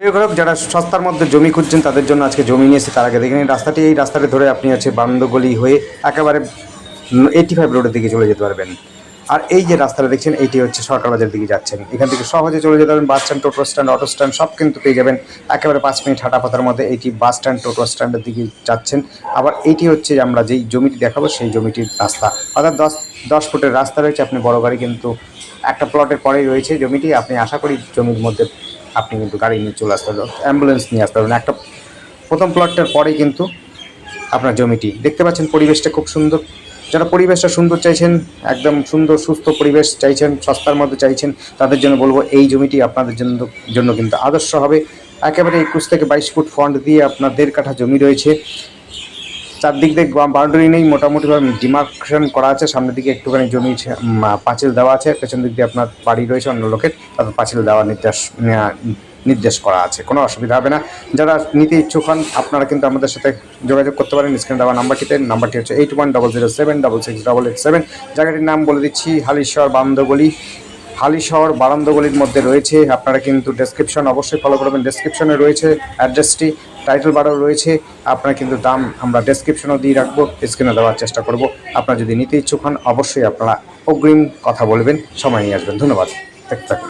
প্রিয় যারা সস্তার মধ্যে জমি খুঁজছেন তাদের জন্য আজকে জমি নিয়ে এসে তার আগে দেখে নিন রাস্তাটি। এই রাস্তাটি ধরে আপনি আছে বারান্দগলি হয়ে একেবারে 85 রোডের দিকে চলে যেতে পারবেন। আর এই যে রাস্তাটা দেখছেন এইটি হচ্ছে সরকার বাজারের দিকে যাচ্ছেন। এখান থেকে সহজে চলে যেতে পারবেন বাস স্ট্যান্ড, টোটো স্ট্যান্ড, অটো স্ট্যান্ড সব কিন্তু পেয়ে যাবেন একেবারে 5 মিনিট হাঁটা পথের মধ্যে। এইটি বাস স্ট্যান্ড, টোটো স্ট্যান্ডের দিকে যাচ্ছেন। আবার এইটি হচ্ছে আমরা যেই জমিটি দেখাবো সেই জমিটির রাস্তা, অর্থাৎ 10 ফুটের রাস্তা রয়েছে। আপনি বড় গাড়ি কিন্তু একটা প্লটের পরেই রয়েছে জমিটি। আপনি আশা করি জমির মধ্যে আপনি কিন্তু গাড়ি নিয়ে চলে আসতে পারবেন, অ্যাম্বুলেন্স নিয়ে আসতে পারবেন। একটা প্রথম প্লটটার পরেই কিন্তু আপনার জমিটি দেখতে পাচ্ছেন। পরিবেশটা খুব সুন্দর। যারা পরিবেশটা সুন্দর চাইছেন, একদম সুন্দর সুস্থ পরিবেশ চাইছেন, সস্তার মধ্যে চাইছেন, তাদের জন্য বলবো এই জমিটি আপনাদের জন্য কিন্তু আদর্শ হবে। একেবারে 21 থেকে 22 ফুট ফ্রন্ট দিয়ে আপনার 1.5 কাঠা জমি রয়েছে। চারদিক দিয়ে বাউন্ডারি নেই, মোটামুটিভাবে ডিমার্কেশন করা আছে। সামনের দিকে একটুখানি জমি পাঁচিল দেওয়া আছে, পেছন দিক দিয়ে আপনার বাড়ি রয়েছে অন্য লোকের, তাদের পাঁচিল দেওয়ার নির্দেশ করা আছে। কোনো অসুবিধা হবে না। যারা নিতে ইচ্ছুক হন আপনারা কিন্তু আমাদের সাথে যোগাযোগ করতে পারেন স্ক্রিনে দেওয়া নাম্বারটিতে। নাম্বারটি হচ্ছে 8100766867। জায়গাটির নাম বলে দিচ্ছি, হালিশহর বারান্দগলি। হালিশহর বারান্দগলির মধ্যে রয়েছে। আপনারা কিন্তু ডেসক্রিপশন অবশ্যই ফলো করবেন। ডেসক্রিপশনে রয়েছে অ্যাড্রেসটি, টাইটেল বারও রয়েছে। আপনারা কিন্তু দাম আমরা ডেসক্রিপশনও দিয়ে রাখবো, স্ক্রিনে দেওয়ার চেষ্টা করব। আপনারা যদি নিতে ইচ্ছুক হন অবশ্যই আপনারা অগ্রিম কথা বলবেন, সময় নিয়ে আসবেন। ধন্যবাদ। দেখতে থাকুন।